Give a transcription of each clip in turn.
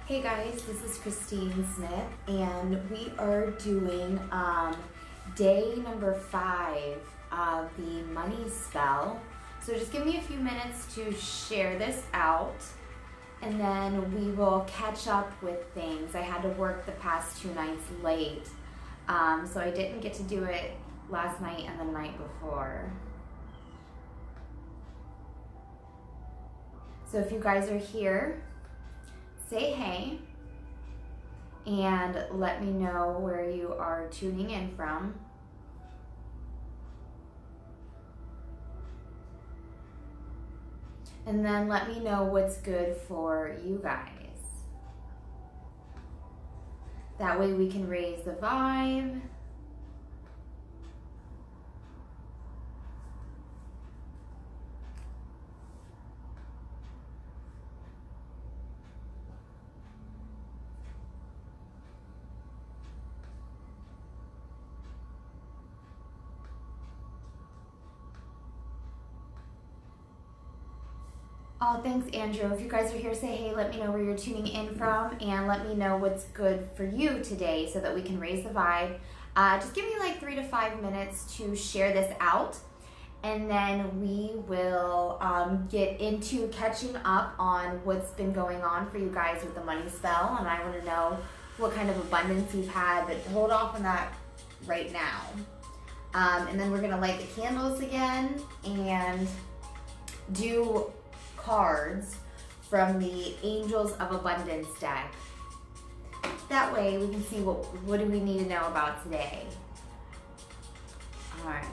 Hey guys, this is Christine Smith, and we are doing day number 5 of the money spell. So just give me a few minutes to share this out, and then we will catch up with things. I had to work the past 2 nights late, so I didn't get to do it last night and the night before. So if you guys are here, say hey and let me know where you are tuning in from. And then let me know what's good for you guys. That way we can raise the vibe. Oh, thanks, Andrew. If you guys are here, say hey, let me know where you're tuning in from, and let me know what's good for you today so that we can raise the vibe. Just give me like 3 to 5 minutes to share this out, and then we will get into catching up on what's been going on for you guys with the money spell, and I want to know what kind of abundance you've had, but hold off on that right now. And then we're going to light the candles again and do cards from the Angels of Abundance deck. That way we can see what do we need to know about today. All right.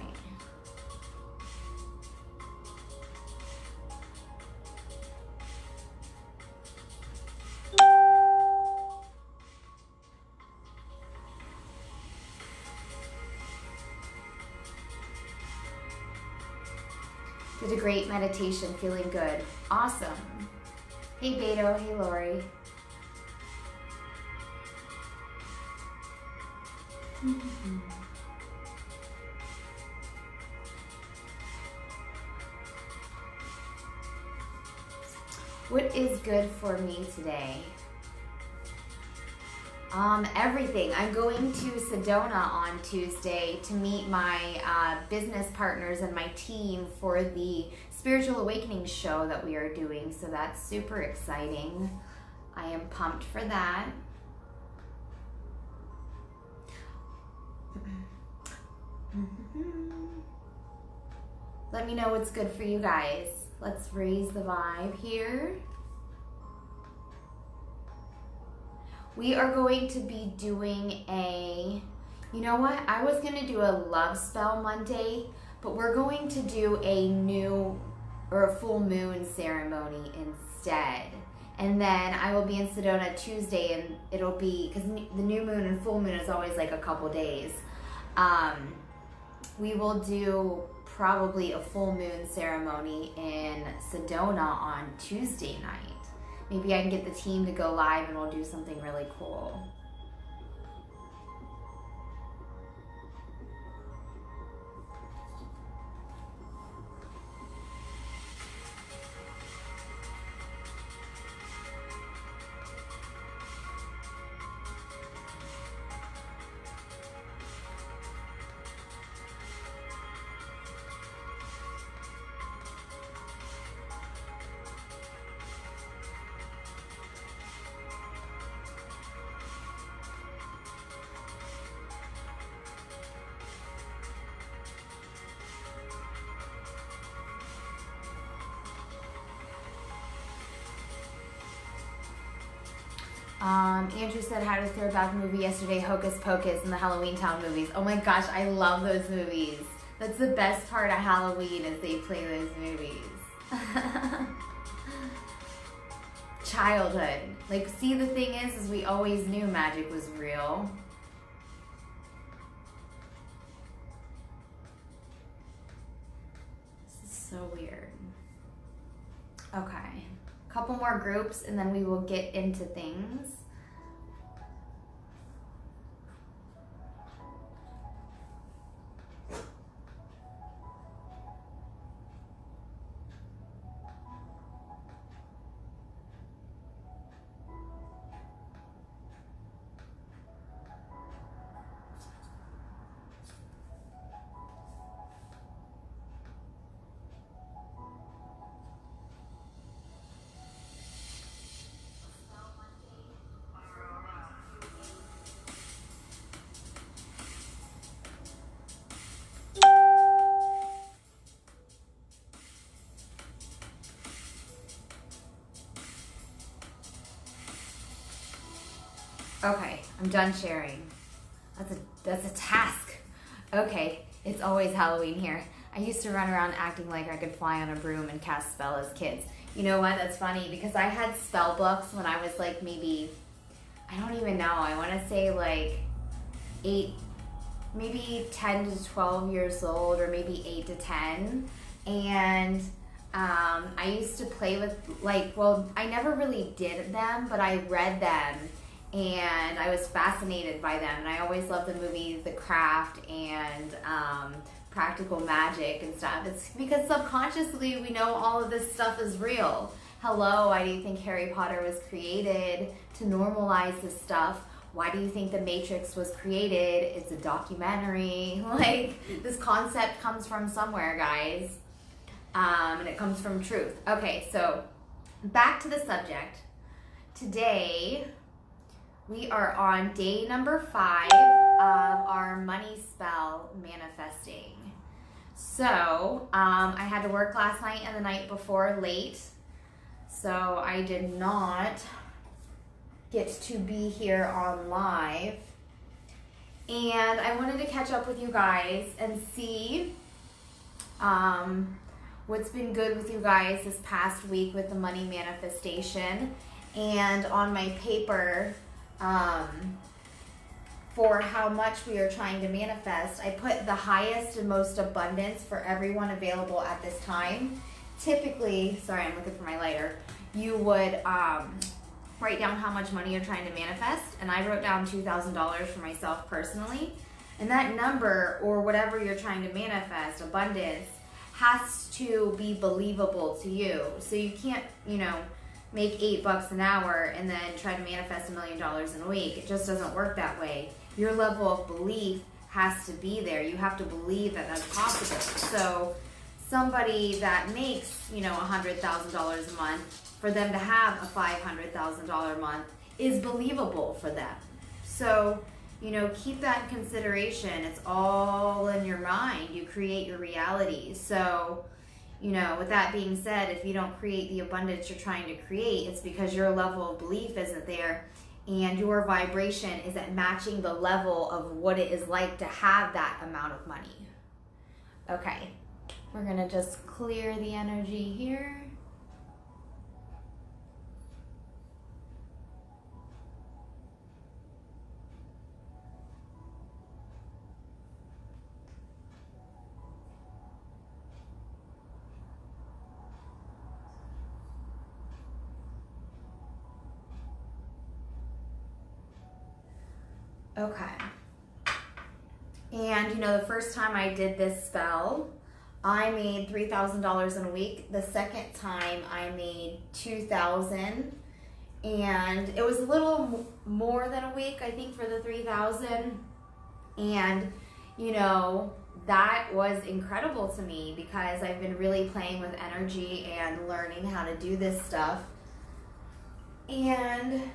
Did a great meditation, feeling good. Awesome. Hey Beto, hey Lori. What is good for me today? Everything. I'm going to Sedona on Tuesday to meet my business partners and my team for the Spiritual Awakening show that we are doing. So that's super exciting. I am pumped for that. Let me know what's good for you guys. Let's raise the vibe here. We are going to be doing you know what? I was going to do a love spell Monday, but we're going to do a full moon ceremony instead. And then I will be in Sedona Tuesday, and it'll be, because the new moon and full moon is always like a couple days. We will do probably a full moon ceremony in Sedona on Tuesday night. Maybe I can get the team to go live and we'll do something really cool. Andrew said how to throwback movie yesterday, Hocus Pocus, and the Halloween Town movies. Oh my gosh, I love those movies. That's the best part of Halloween is they play those movies. Childhood. Like, see, the thing is we always knew magic was real. This is so weird. Okay. Couple more groups and then we will get into things. Okay, I'm done sharing. That's a task. Okay, it's always Halloween here. I used to run around acting like I could fly on a broom and cast spell as kids. You know what? That's funny because I had spell books when I was like maybe, I don't even know, I want to say like 10 to 12 years old, or maybe 8 to 10. And I used to play with, like, well, I never really did them, but I read them and I was fascinated by them. And I always loved the movies The Craft and Practical Magic and stuff. It's because subconsciously we know all of this stuff is real. Hello, why do you think Harry Potter was created? To normalize this stuff. Why do you think The Matrix was created? It's a documentary. Like, this concept comes from somewhere, guys. And it comes from truth. Okay, so back to the subject. Today, we are on day number 5 of our money spell manifesting. So, I had to work last night and the night before late. So, I did not get to be here on live. And I wanted to catch up with you guys and see what's been good with you guys this past week with the money manifestation. And on my paper, for how much we are trying to manifest, I put the highest and most abundance for everyone available at this time. Typically, sorry, I'm looking for my lighter, you would write down how much money you're trying to manifest, and I wrote down $2,000 for myself personally. And that number, or whatever you're trying to manifest, abundance, has to be believable to you. So you can't, make $8 an hour and then try to manifest $1 million in a week. It just doesn't work that way. Your level of belief has to be there. You have to believe that that's possible. So somebody that makes, $100,000 a month, for them to have a $500,000 a month is believable for them. So, keep that in consideration. It's all in your mind. You create your reality. So, with that being said, if you don't create the abundance you're trying to create, it's because your level of belief isn't there and your vibration isn't matching the level of what it is like to have that amount of money. Okay, we're gonna just clear the energy here. Okay. And the first time I did this spell, I made $3,000 in a week. The second time I made $2,000, and it was a little more than a week, I think, for the $3,000. And that was incredible to me because I've been really playing with energy and learning how to do this stuff and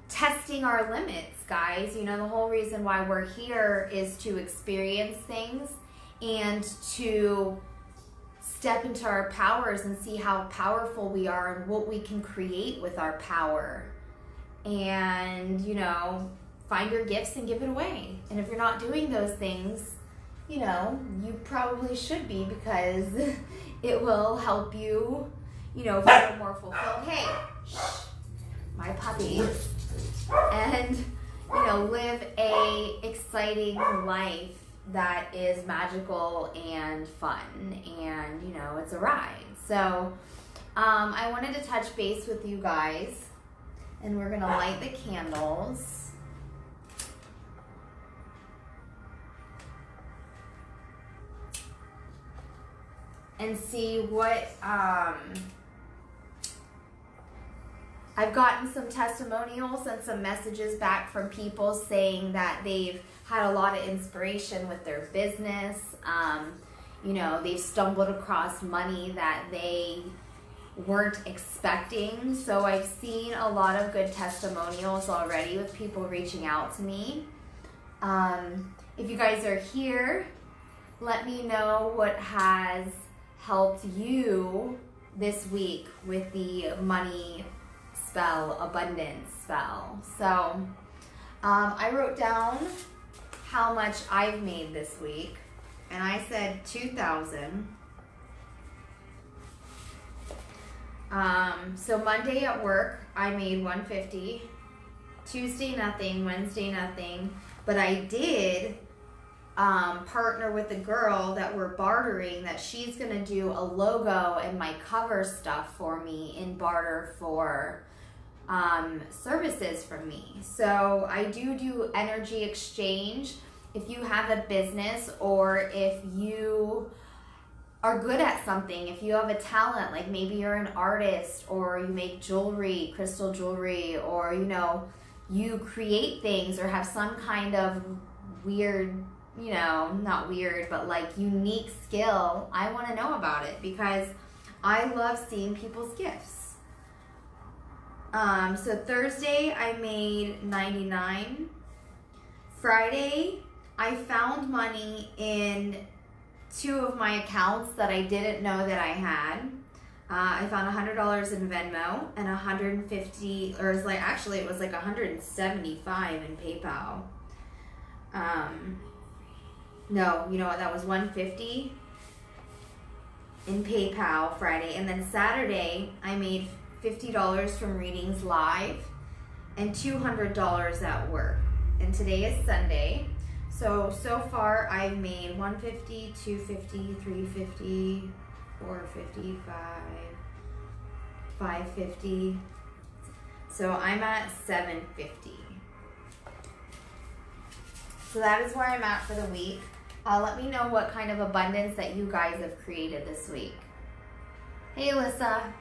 testing our limits, guys. The whole reason why we're here is to experience things and to step into our powers and see how powerful we are and what we can create with our power. And, find your gifts and give it away. And if you're not doing those things, you probably should be, because it will help you, feel more fulfilled. Hey, shh, my puppy. And, live a exciting life that is magical and fun, and, it's a ride. So, I wanted to touch base with you guys, and we're gonna light the candles. And see what, I've gotten some testimonials and some messages back from people saying that they've had a lot of inspiration with their business. They've stumbled across money that they weren't expecting. So I've seen a lot of good testimonials already with people reaching out to me. If you guys are here, let me know what has helped you this week with the money spell, abundance spell. So I wrote down how much I've made this week, and I said 2,000. So Monday at work, I made 150. Tuesday, nothing. Wednesday, nothing. But I did partner with a girl that we're bartering, that she's going to do a logo and my cover stuff for me in barter for services from me. So I do energy exchange. If you have a business, or if you are good at something, if you have a talent, like maybe you're an artist, or you make jewelry, crystal jewelry, or you know, you create things or have some kind of weird, you know, not weird, but like unique skill, I want to know about it, because I love seeing people's gifts. So Thursday I made 99. Friday I found money in 2 of my accounts that I didn't know that I had. I found $100 in Venmo and 150, or it was like 175 in PayPal. No, you know what? That was 150 in PayPal Friday, and then Saturday I made $50 from readings live and $200 at work. And today is Sunday. So far I've made 150, 250, 350, 450, 550. So I'm at 750. So that is where I'm at for the week. Let me know what kind of abundance that you guys have created this week. Hey, Alyssa.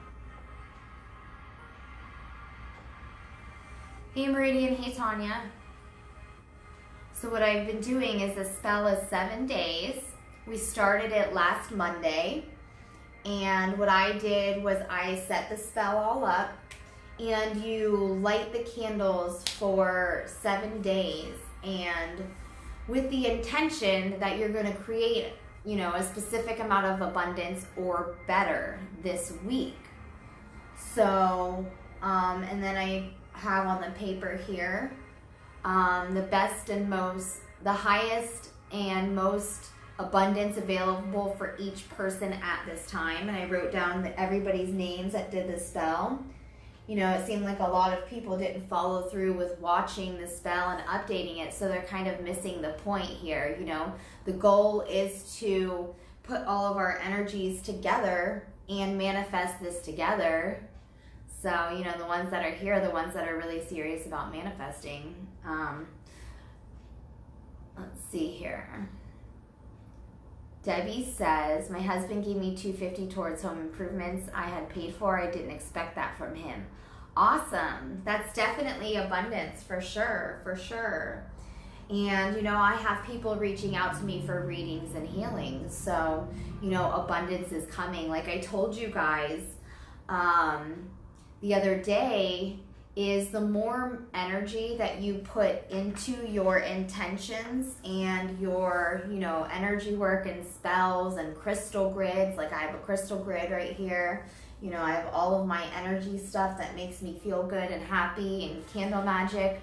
Hey, Meridian. Hey, Tanya. So what I've been doing is the spell is 7 days. We started it last Monday. And what I did was I set the spell all up, and you light the candles for 7 days, and with the intention that you're going to create, you know, a specific amount of abundance or better this week. So, and then I have on the paper here, the best and most, the highest and most abundance available for each person at this time. And I wrote down everybody's names that did the spell. You know, it seemed like a lot of people didn't follow through with watching the spell and updating it, so they're kind of missing the point here. You know, the goal is to put all of our energies together and manifest this together. So, you know, the ones that are here are the ones that are really serious about manifesting. Let's see here. Debbie says, my husband gave me $250 towards home improvements I had paid for. I didn't expect that from him. Awesome. That's definitely abundance, for sure, for sure. And, you know, I have people reaching out to me for readings and healings. So, you know, abundance is coming. Like I told you guys the other day, is the more energy that you put into your intentions and your, you know, energy work and spells and crystal grids. Like I have a crystal grid right here. You know, I have all of my energy stuff that makes me feel good and happy, and candle magic.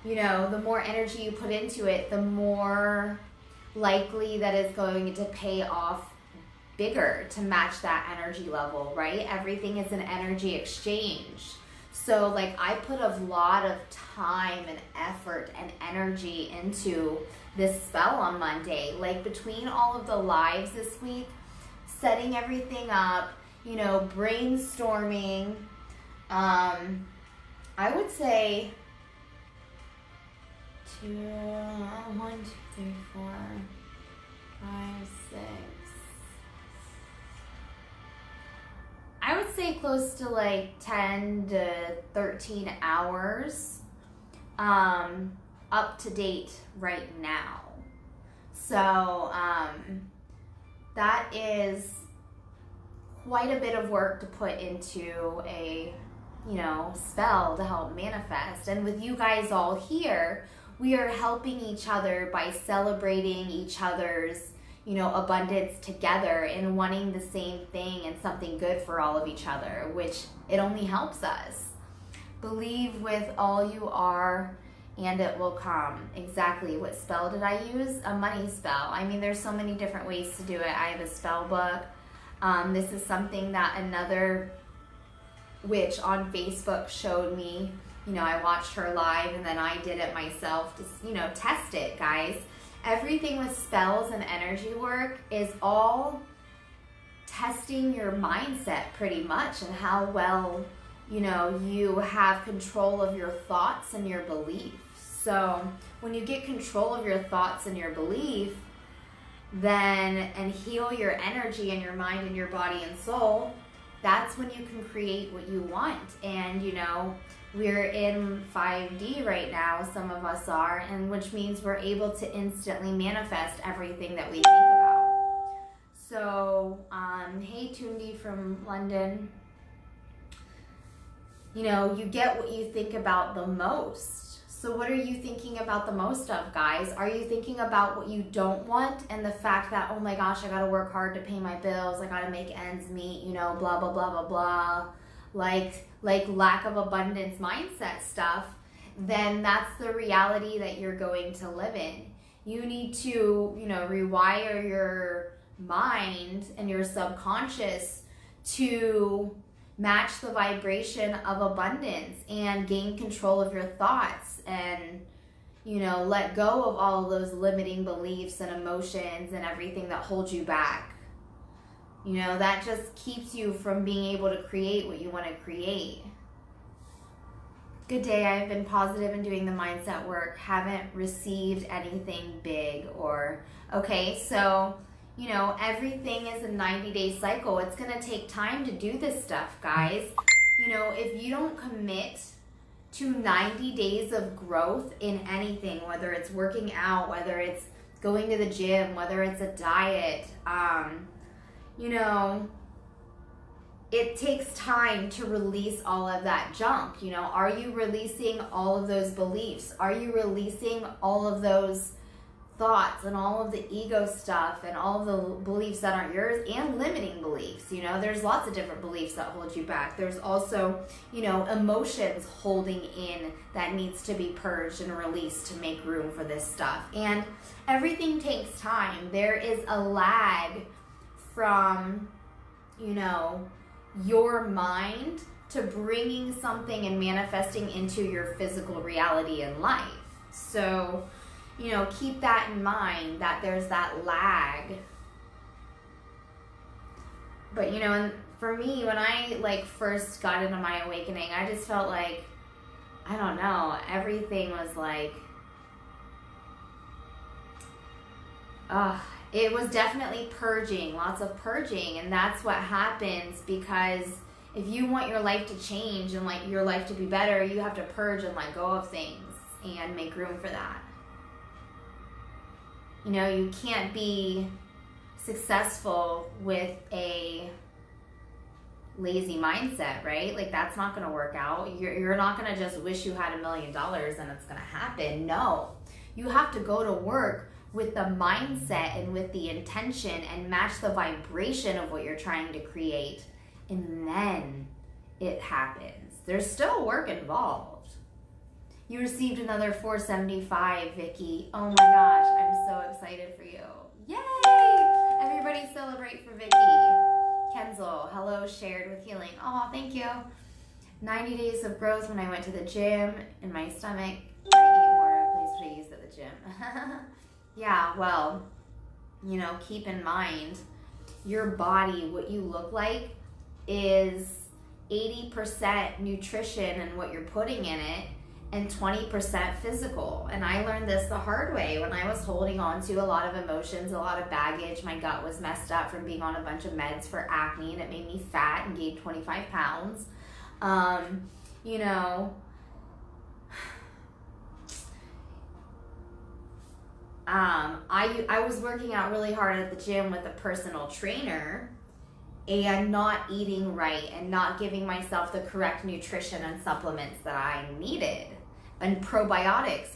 You know, the more energy you put into it, the more likely that it's going to pay off bigger to match that energy level, right? Everything is an energy exchange. So like I put a lot of time and effort and energy into this spell on Monday. Like between all of the lives this week, setting everything up, you know, brainstorming, I would say 1, 2, 3, 4, 5, 6. I would say close to like 10 to 13 hours up to date right now. So that is quite a bit of work to put into a, you know, spell to help manifest. And with you guys all here, we are helping each other by celebrating each other's, abundance together and wanting the same thing and something good for all of each other, which it only helps us. Believe with all you are and it will come. Exactly. What spell did I use? A money spell. I mean, there's so many different ways to do it. I have a spell book. This is something that another witch on Facebook showed me. I watched her live and then I did it myself to, test it, guys. Everything with spells and energy work is all testing your mindset pretty much, and how well, you have control of your thoughts and your beliefs. So when you get control of your thoughts and your belief, and heal your energy and your mind and your body and soul, that's when you can create what you want. And we're in 5D right now, some of us are, and which means we're able to instantly manifest everything that we think about. So, hey Tundi from London, you get what you think about the most. So what are you thinking about the most of, guys? Are you thinking about what you don't want and the fact that, oh my gosh, I gotta work hard to pay my bills, I gotta make ends meet, blah, blah, blah, blah, blah, like lack of abundance mindset stuff? Then that's the reality that you're going to live in. You need to, rewire your mind and your subconscious to match the vibration of abundance and gain control of your thoughts, and let go of all of those limiting beliefs and emotions and everything that holds you back. That just keeps you from being able to create what you want to create. Good day. I've been positive and doing the mindset work. Haven't received anything big okay, so everything is a 90-day cycle. It's going to take time to do this stuff, guys. If you don't commit to 90 days of growth in anything, whether it's working out, whether it's going to the gym, whether it's a diet, it takes time to release all of that junk. Are you releasing all of those beliefs? Are you releasing all of those thoughts and all of the ego stuff and all of the beliefs that aren't yours, and limiting beliefs? There's lots of different beliefs that hold you back. There's also, emotions holding in that needs to be purged and released to make room for this stuff. And everything takes time. There is a lag from, your mind to bringing something and manifesting into your physical reality in life. So, keep that in mind, that there's that lag. But, and for me, when I first got into my awakening, I just felt like, I don't know, everything was it was definitely purging, lots of purging. And that's what happens, because if you want your life to change and your life to be better, you have to purge and let go of things and make room for that. You can't be successful with a lazy mindset, right? That's not going to work out. You're not going to just wish you had $1 million and it's going to happen. No, you have to go to work with the mindset and with the intention and match the vibration of what you're trying to create, and then it happens. There's still work involved. You received another 475, Vicky. Oh my gosh, I'm so excited for you. Yay! Everybody celebrate for Vicky. Kenzel, hello, shared with healing. Oh, thank you. 90 days of growth. When I went to the gym, in my stomach, I ate more of a place to use at the gym. Yeah, well, keep in mind, your body, what you look like, is 80% nutrition and what you're putting in it, and 20% physical. And I learned this the hard way when I was holding on to a lot of emotions, a lot of baggage. My gut was messed up from being on a bunch of meds for acne, and it made me fat and gained 25 pounds. I was working out really hard at the gym with a personal trainer and not eating right and not giving myself the correct nutrition and supplements that I needed. And probiotics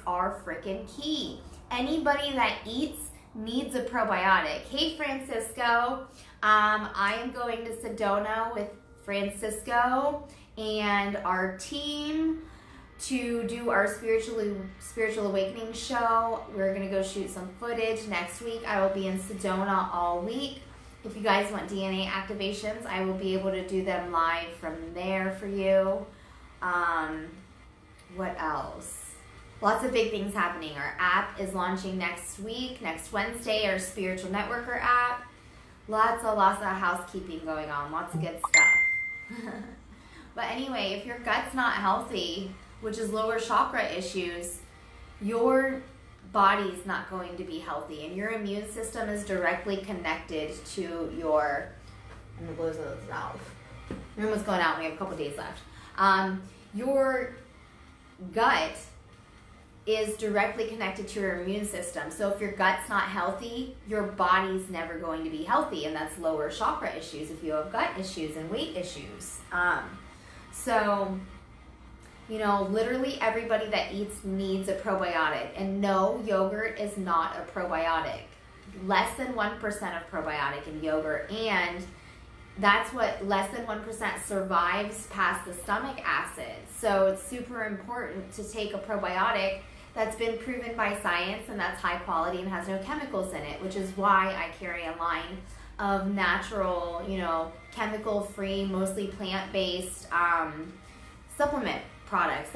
are freaking key. Anybody that eats needs a probiotic. Hey, Francisco. I am going to Sedona with Francisco and our team to do our spiritual awakening show. We're gonna go shoot some footage next week. I will be in Sedona all week. If you guys want DNA activations, I will be able to do them live from there for you. What else? Lots of big things happening. Our app is launching next week, next Wednesday, our Spiritual Networker app. Lots of housekeeping going on, lots of good stuff. But anyway, if your gut's not healthy, which is lower chakra issues, your body's not going to be healthy, and your immune system is directly connected to your, I'm gonna blow those out. Your room was going out, we have a couple days left. Your gut is directly connected to your immune system. So if your gut's not healthy, your body's never going to be healthy, and that's lower chakra issues if you have gut issues and weight issues. So, you know, literally everybody that eats needs a probiotic, and no, yogurt is not a probiotic. Less than 1% of probiotic in yogurt, and that's what less than 1% survives past the stomach acid. So it's super important to take a probiotic that's been proven by science and that's high quality and has no chemicals in it, which is why I carry a line of natural, you know, chemical-free, mostly plant-based supplement products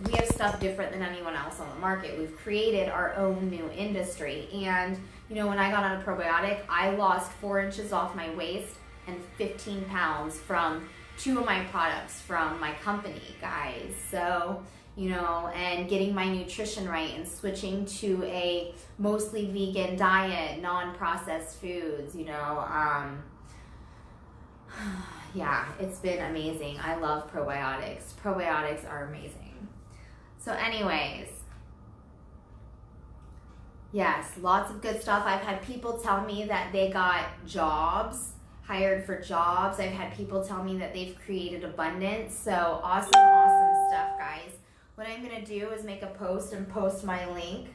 we have stuff different than anyone else on the market. We've created our own new industry. And, you know, when I got on a probiotic, I lost 4 inches off my waist and 15 pounds from 2 of my products from my company, guys. So, you know, and getting my nutrition right and switching to a mostly vegan diet, non-processed foods, you know. Yeah, it's been amazing. I love probiotics. Probiotics are amazing. So anyways, yes, lots of good stuff. I've had people tell me that they got jobs, hired for jobs. I've had people tell me that they've created abundance. So awesome stuff, guys. What I'm going to do is make a post and post my link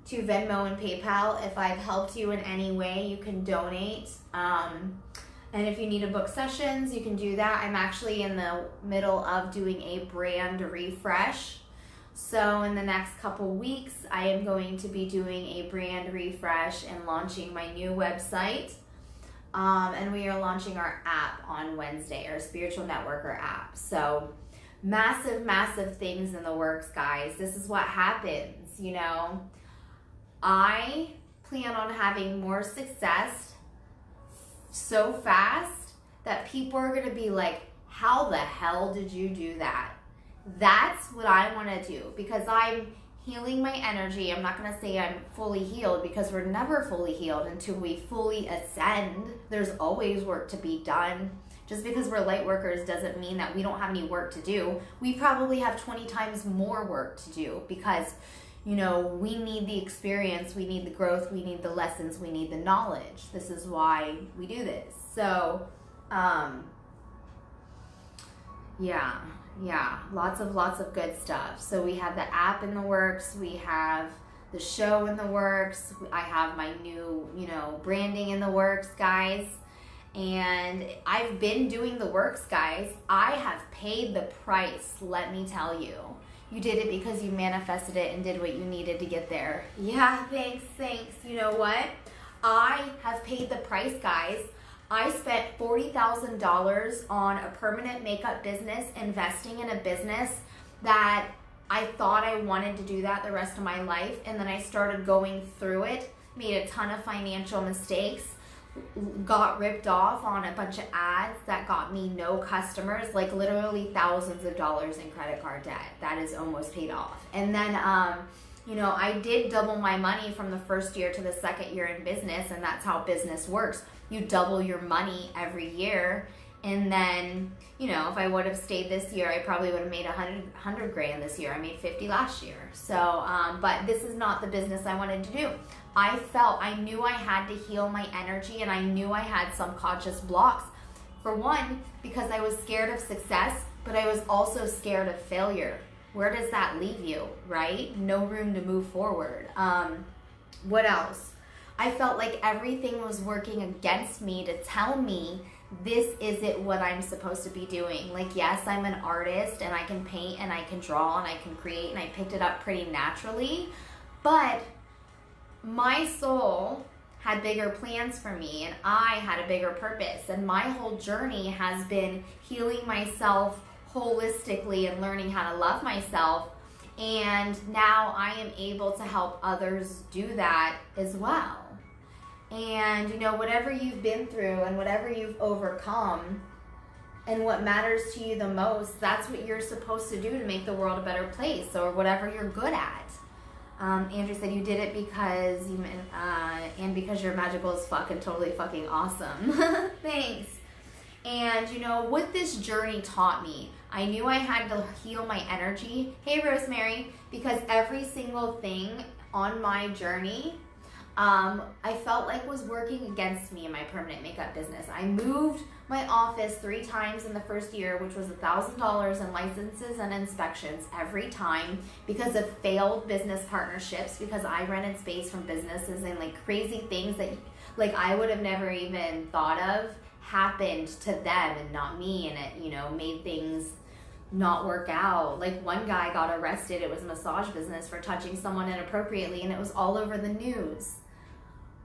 to Venmo and PayPal. If I've helped you in any way, you can donate. And if you need to book sessions, you can do that. I'm actually in the middle of doing a brand refresh. So in the next couple weeks, I am going to be doing a brand refresh and launching my new website. And we are launching our app on Wednesday, our Spiritual Networker app. So massive things in the works, guys. This is what happens, you know. I plan on having more success so fast that people are going to be like, how the hell did you do that? That's what I want to do, because I'm healing my energy. I'm not going to say I'm fully healed, because we're never fully healed until we fully ascend. There's always work to be done. Just because we're light workers doesn't mean that we don't have any work to do. We probably have 20 times more work to do, because, you know, we need the experience, we need the growth, we need the lessons, we need the knowledge. This is why we do this. So, yeah, lots of good stuff. So we have the app in the works, we have the show in the works, I have my new, you know, branding in the works, guys. And I've been doing the works, guys. I have paid the price, let me tell you. You did it because you manifested it and did what you needed to get there. Yeah, thanks. You know what? I have paid the price, guys. I spent $40,000 on a permanent makeup business, investing in a business that I thought I wanted to do that the rest of my life. And then I started going through it, made a ton of financial mistakes, got ripped off on a bunch of ads that got me no customers, like literally thousands of dollars in credit card debt. That is almost paid off. And then, you know, I did double my money from the first year to the second year in business, and that's how business works. You double your money every year. And then, you know, if I would have stayed this year, I probably would have made 100 grand this year. I made 50 last year. So, but this is not the business I wanted to do. I knew I had to heal my energy, and I knew I had subconscious blocks. For one, because I was scared of success, but I was also scared of failure. Where does that leave you, right? No room to move forward. What else? I felt like everything was working against me to tell me this isn't what I'm supposed to be doing. Like, yes, I'm an artist and I can paint and I can draw and I can create, and I picked it up pretty naturally, but my soul had bigger plans for me and I had a bigger purpose. And my whole journey has been healing myself holistically and learning how to love myself. And now I am able to help others do that as well. And, you know, whatever you've been through and whatever you've overcome and what matters to you the most, that's what you're supposed to do to make the world a better place, or whatever you're good at. Andrew said you did it because and because you're magical as fuck and totally fucking awesome. Thanks. And, you know, what this journey taught me, I knew I had to heal my energy. Hey, Rosemary, because every single thing on my journey, I felt like was working against me in my permanent makeup business. I moved my office 3 times in the first year, which was $1,000 in licenses and inspections every time, because of failed business partnerships, because I rented space from businesses, and like crazy things that like I would have never even thought of happened to them and not me, and it, you know, made things not work out. Like, one guy got arrested, it was a massage business, for touching someone inappropriately, and it was all over the news.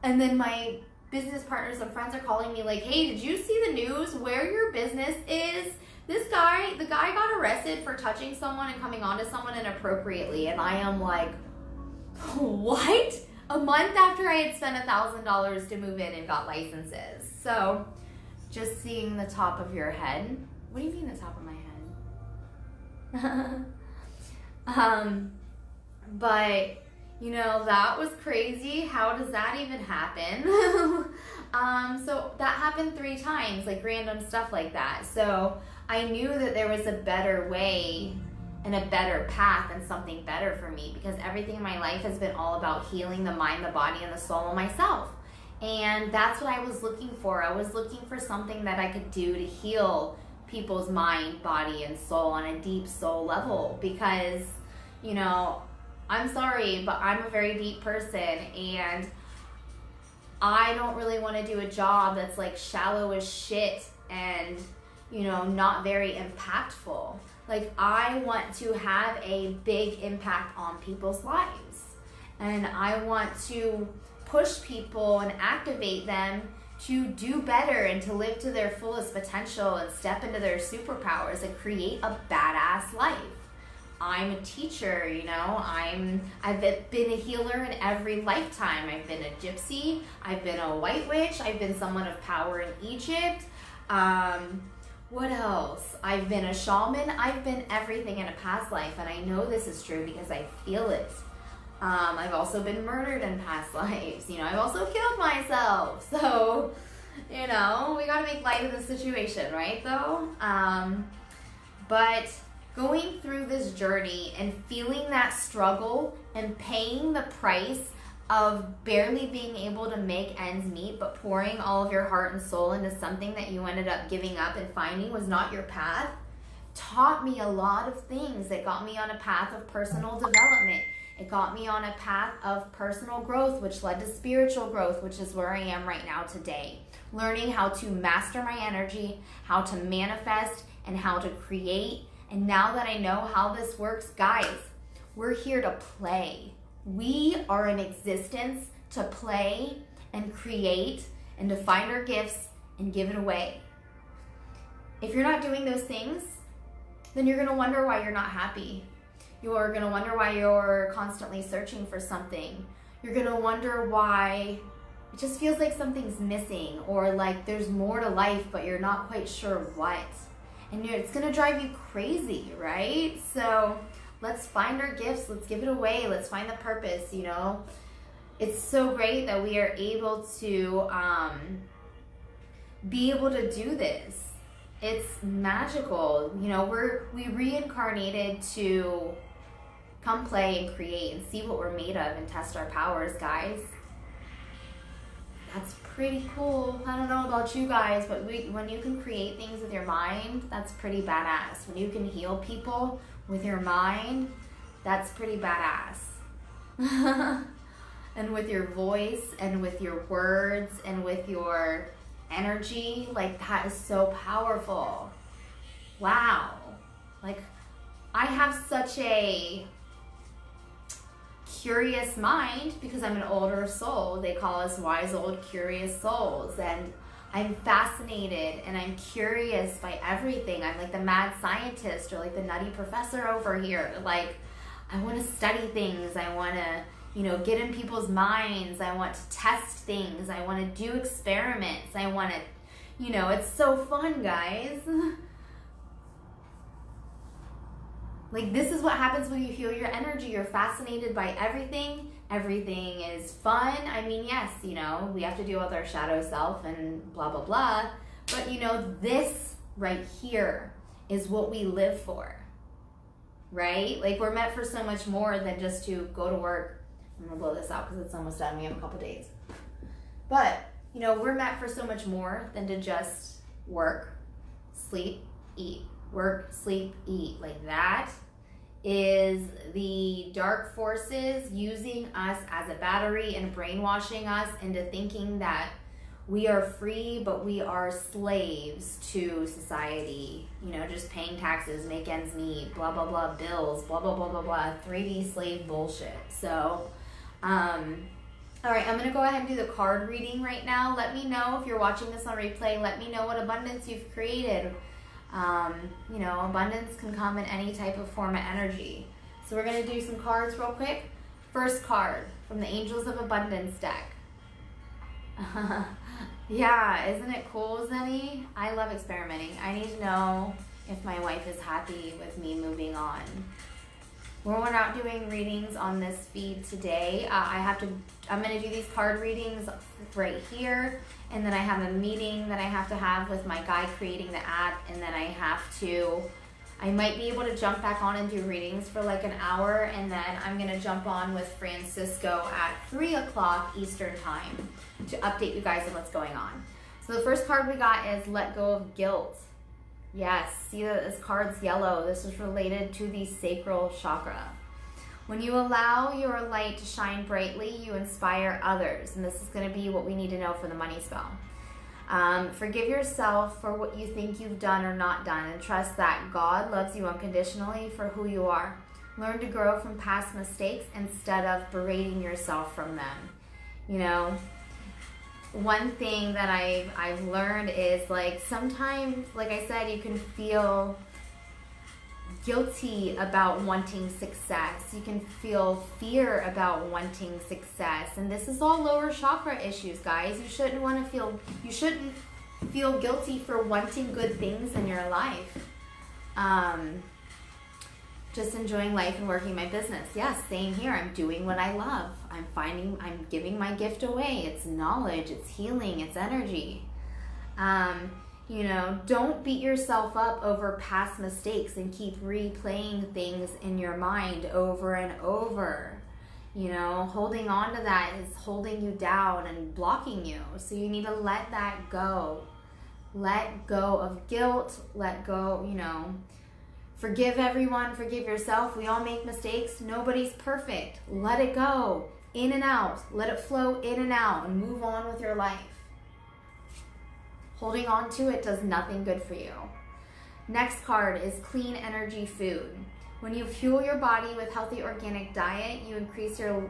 And then my business partners and friends are calling me like, hey, did you see the news where your business is? The guy got arrested for touching someone and coming onto someone inappropriately. And I am like, what? A month after I had spent $1,000 to move in and got licenses. So just seeing the top of your head. What do you mean the top of my head? But you know, that was crazy. How does that even happen? So that happened 3 times, like random stuff like that. So I knew that there was a better way and a better path and something better for me, because everything in my life has been all about healing the mind, the body, and the soul of myself. And that's what I was looking for. I was looking for something that I could do to heal people's mind, body, and soul on a deep soul level, because, you know, I'm sorry, but I'm a very deep person, and I don't really want to do a job that's like shallow as shit and, you know, not very impactful. Like, I want to have a big impact on people's lives, and I want to push people and activate them to do better and to live to their fullest potential and step into their superpowers and create a badass life. I'm a teacher, you know, I've been a healer in every lifetime. I've been a gypsy, I've been a white witch, I've been someone of power in Egypt. What else? I've been a shaman. I've been everything in a past life, and I know this is true because I feel it. I've also been murdered in past lives. You know, I've also killed myself. So, you know, we gotta make light of the situation, right, though? But going through this journey and feeling that struggle and paying the price of barely being able to make ends meet, but pouring all of your heart and soul into something that you ended up giving up and finding was not your path, taught me a lot of things. It got me on a path of personal development. It got me on a path of personal growth, which led to spiritual growth, which is where I am right now today. Learning how to master my energy, how to manifest, and how to create. And now that I know how this works, guys, we're here to play. We are in existence to play and create and to find our gifts and give it away. If you're not doing those things, then you're going to wonder why you're not happy. You're going to wonder why you're constantly searching for something. You're going to wonder why it just feels like something's missing, or like there's more to life, but you're not quite sure what. And it's going to drive you crazy, right? So let's find our gifts. Let's give it away. Let's find the purpose, you know. It's so great that we are able to be able to do this. It's magical. You know, we reincarnated to come play and create and see what we're made of and test our powers, guys. That's pretty cool. I don't know about you guys, but when you can create things with your mind, that's pretty badass. When you can heal people with your mind, that's pretty badass. and with your voice and with your words and with your energy. Like, that is so powerful. Wow. Like, I have such a curious mind because I'm an older soul. They call us wise old curious souls, and I'm fascinated and I'm curious by everything. I'm like the mad scientist or like the nutty professor over here. Like, I want to study things. I want to, you know, get in people's minds. I want to test things. I want to do experiments. I want to, you know, it's so fun, guys. Like, this is what happens when you feel your energy. You're fascinated by everything. Everything is fun. I mean, yes, you know, we have to deal with our shadow self and blah, blah, blah. But, you know, this right here is what we live for, right? Like, we're meant for so much more than just to go to work. I'm going to blow this out because it's almost done. We have a couple days. But, you know, we're meant for so much more than to just work, sleep, eat. Work, sleep, eat. Like, that is the dark forces using us as a battery and brainwashing us into thinking that we are free, but we are slaves to society. You know, just paying taxes, make ends meet, blah, blah, blah, bills, blah, blah, blah, blah, blah, 3D slave bullshit. So, all right, I'm going to go ahead and do the card reading right now. Let me know if you're watching this on replay. Let me know what abundance you've created. You know, abundance can come in any type of form of energy. So we're going to do some cards real quick. First card from the Angels of Abundance deck. Yeah, isn't it cool, Zenny? I love experimenting. I need to know if my wife is happy with me moving on. We're not doing readings on this feed today. I'm going to do these card readings right here. And then I have a meeting that I have to have with my guy creating the app. And then I might be able to jump back on and do readings for like an hour. And then I'm going to jump on with Francisco at 3 o'clock Eastern time to update you guys on what's going on. So the first card we got is Let Go of Guilt. Yes, see that this card's yellow. This is related to the sacral chakra. When you allow your light to shine brightly, you inspire others. And this is going to be what we need to know for the money spell. Forgive yourself for what you think you've done or not done, and trust that God loves you unconditionally for who you are. Learn to grow from past mistakes instead of berating yourself from them. You know, one thing that I've learned is, like, sometimes, like I said, you can feel guilty about wanting success. You can feel fear about wanting success. And this is all lower chakra issues, guys. You shouldn't feel guilty for wanting good things in your life. Just enjoying life and working my business. Yes, same here. I'm doing what I love. I'm giving my gift away. It's knowledge, it's healing, it's energy. You know, don't beat yourself up over past mistakes and keep replaying things in your mind over and over. You know, holding on to that is holding you down and blocking you. So you need to let that go. Let go of guilt. Let go, you know, forgive everyone, forgive yourself. We all make mistakes. Nobody's perfect. Let it go. In and out. Let it flow in and out and move on with your life. Holding on to it does nothing good for you. Next card is Clean Energy Food. When you fuel your body with healthy organic diet, you increase your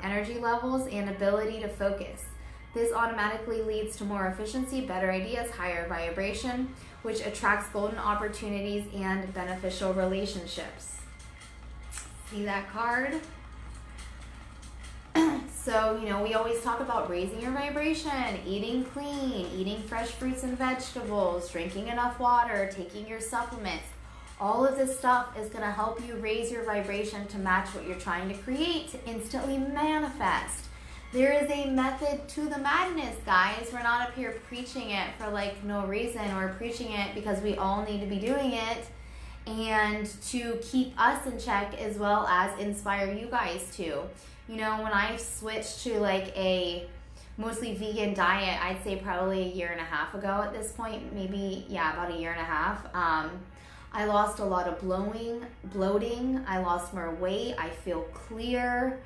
energy levels and ability to focus. This automatically leads to more efficiency, better ideas, higher vibration, which attracts golden opportunities and beneficial relationships. See that card? So, you know, we always talk about raising your vibration, eating clean, eating fresh fruits and vegetables, drinking enough water, taking your supplements. All of this stuff is going to help you raise your vibration to match what you're trying to create, to instantly manifest. There is a method to the madness, guys. We're not up here preaching it for like no reason. We're preaching it because we all need to be doing it and to keep us in check as well as inspire you guys to. You know, when I switched to like a mostly vegan diet, I'd say probably a year and a half ago at this point, maybe, yeah, about a year and a half. I lost a lot of bloating. I lost more weight. I feel clear.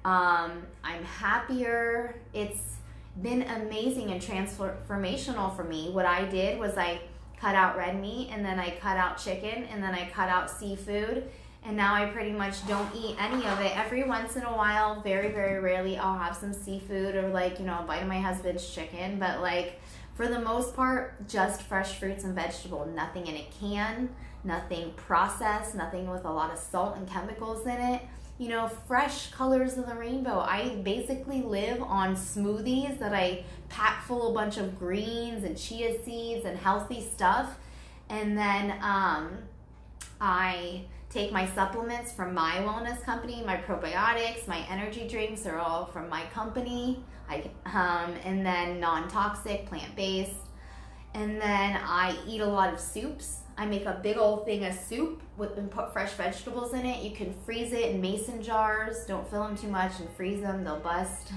I'm happier. It's been amazing and transformational for me. What I did was I cut out red meat, and then I cut out chicken, and then I cut out seafood, and now I pretty much don't eat any of it. Every once in a while, very, very rarely, I'll have some seafood or like, a bite of my husband's chicken, but like for the most part, just fresh fruits and vegetables, nothing in a can, nothing processed, nothing with a lot of salt and chemicals in it. Fresh colors of the rainbow. I basically live on smoothies that I pack full of a bunch of greens and chia seeds and healthy stuff. And then I take my supplements from my wellness company. My probiotics, my energy drinks are all from my company. And then non-toxic, plant-based. And then I eat a lot of soups. I make a big old thing of soup and put fresh vegetables in it. You can freeze it in mason jars. Don't fill them too much and freeze them, they'll bust.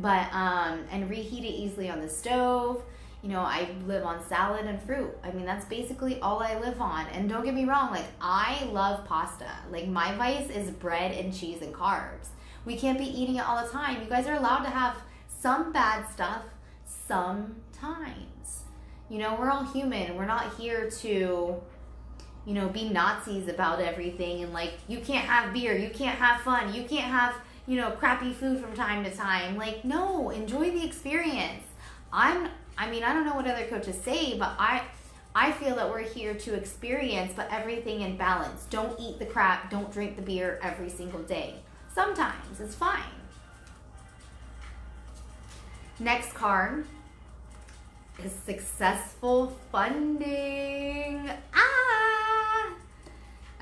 And reheat it easily on the stove. I live on salad and fruit. That's basically all I live on. And don't get me wrong, like I love pasta. Like my vice is bread and cheese and carbs. We can't be eating it all the time. You guys are allowed to have some bad stuff sometimes. We're all human. We're not here to, be Nazis about everything and like, you can't have beer, you can't have fun, you can't have, crappy food from time to time. Like, no, enjoy the experience. I don't know what other coaches say, but I feel that we're here to experience, but everything in balance. Don't eat the crap, don't drink the beer every single day. Sometimes it's fine. Next card is successful funding.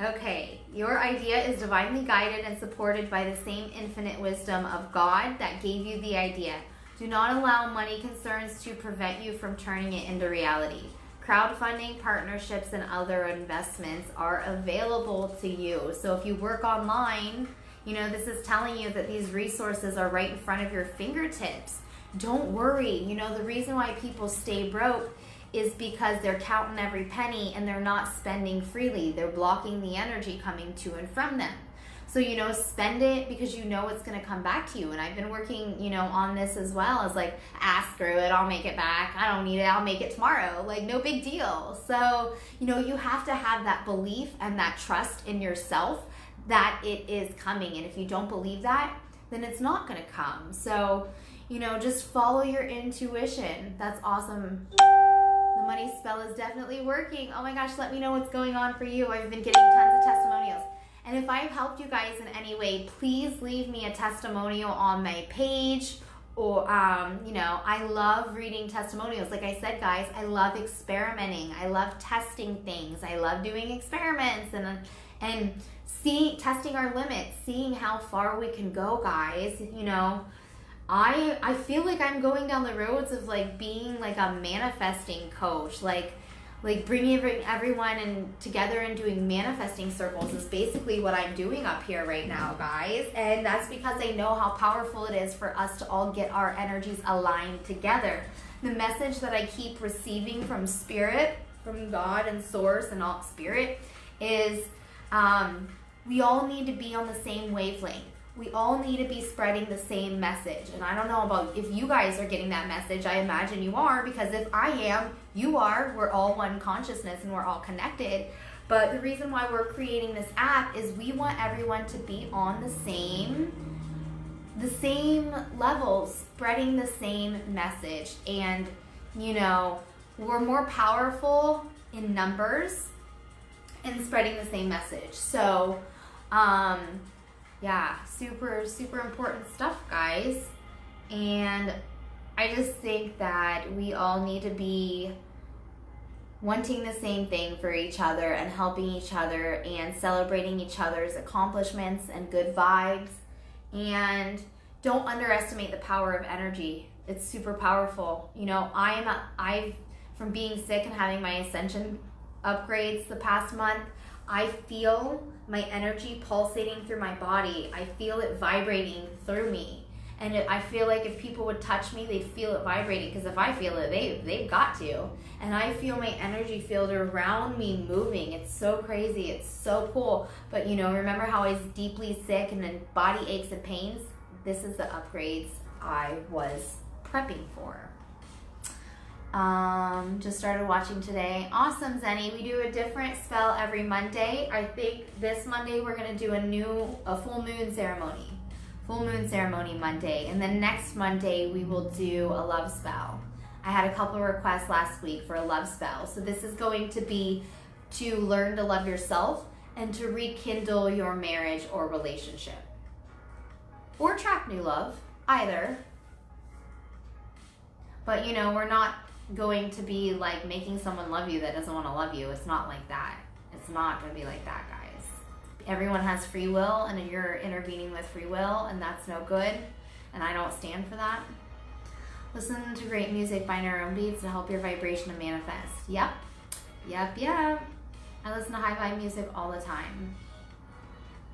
Okay, your idea is divinely guided and supported by the same infinite wisdom of God that gave you the idea. Do not allow money concerns to prevent you from turning it into reality. Crowdfunding, partnerships, and other investments are available to you. So if you work online, this is telling you that these resources are right in front of your fingertips. Don't worry. The reason why people stay broke is because they're counting every penny and they're not spending freely. They're blocking the energy coming to and from them. So, spend it because it's going to come back to you. And I've been working, on this as well as like, screw it, I'll make it back. I don't need it, I'll make it tomorrow. Like, no big deal. So, you have to have that belief and that trust in yourself that it is coming. And if you don't believe that, then it's not going to come. So, just follow your intuition. That's awesome. The money spell is definitely working. Oh my gosh, let me know what's going on for you. I've been getting tons of testimonials. And if I've helped you guys in any way, please leave me a testimonial on my page. Or, I love reading testimonials. Like I said, guys, I love experimenting. I love testing things. I love doing experiments and testing our limits, seeing how far we can go, guys. I feel like I'm going down the roads of like being like a manifesting coach, like bringing everyone together and doing manifesting circles is basically what I'm doing up here right now, guys. And that's because I know how powerful it is for us to all get our energies aligned together. The message that I keep receiving from spirit, from God and source and all spirit is we all need to be on the same wavelength. We all need to be spreading the same message. And I don't know about if you guys are getting that message. I imagine you are, because if I am, you are. We're all one consciousness and we're all connected. But the reason why we're creating this app is we want everyone to be on the same level, spreading the same message. And, we're more powerful in numbers and spreading the same message. So, yeah, super, super important stuff, guys. And I just think that we all need to be wanting the same thing for each other and helping each other and celebrating each other's accomplishments and good vibes. And don't underestimate the power of energy. It's super powerful. I've from being sick and having my ascension upgrades the past month, I feel my energy pulsating through my body. I feel it vibrating through me. And I feel like if people would touch me, they'd feel it vibrating. Because if I feel it, they've got to. And I feel my energy field around me moving. It's so crazy. It's so cool. But, remember how I was deeply sick and then body aches and pains? this is the upgrades I was prepping for. Just started watching today. Awesome, Zenny. We do a different spell every Monday. I think this Monday we're going to do a full moon ceremony. Full moon ceremony Monday. And then next Monday we will do a love spell. I had a couple of requests last week for a love spell. So this is going to be to learn to love yourself and to rekindle your marriage or relationship. Or attract new love, either. But you know, we're not going to be like making someone love you that doesn't want to love you. It's not like that. It's not going to be like that, guys. Everyone has free will, and you're intervening with free will, and that's no good. And I don't stand for that. Listen to great music by Neuron Beats to help your vibration to manifest. Yep. I listen to high vibe music all the time.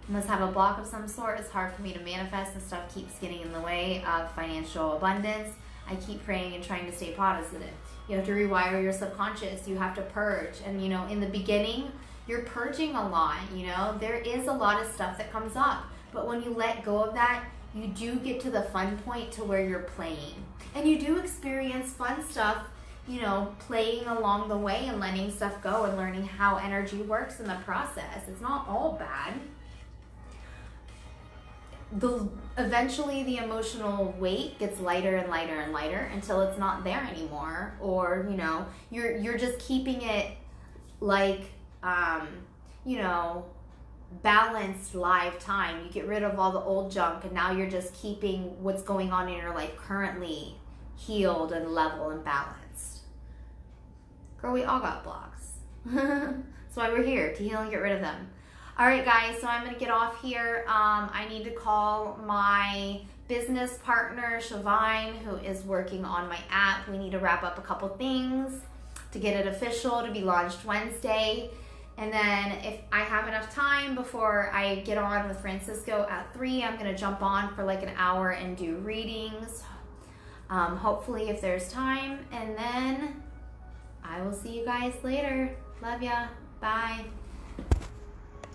I must have a block of some sort. It's hard for me to manifest, and stuff keeps getting in the way of financial abundance. I keep praying and trying to stay positive. You have to rewire your subconscious. You have to purge. And you know, in the beginning, you're purging a lot. You know, there is a lot of stuff that comes up. But when you let go of that, you do get to the fun point to where you're playing. And you do experience fun stuff, you know, playing along the way and letting stuff go and learning how energy works in the process. It's not all bad. Eventually the emotional weight gets lighter and lighter and lighter until it's not there anymore. Or, you know, you're just keeping it like, you know, balanced live time. You get rid of all the old junk, and now you're just keeping what's going on in your life currently healed and level and balanced. Girl, we all got blocks. That's why we're here, to heal and get rid of them. All right, guys, so I'm going to get off here. I need to call my business partner, Shavine, who is working on my app. We need to wrap up a couple things to get it official to be launched Wednesday. And then if I have enough time before I get on with Francisco at 3, I'm going to jump on for like an hour and do readings. Hopefully if there's time. And then I will see you guys later. Love ya. Bye.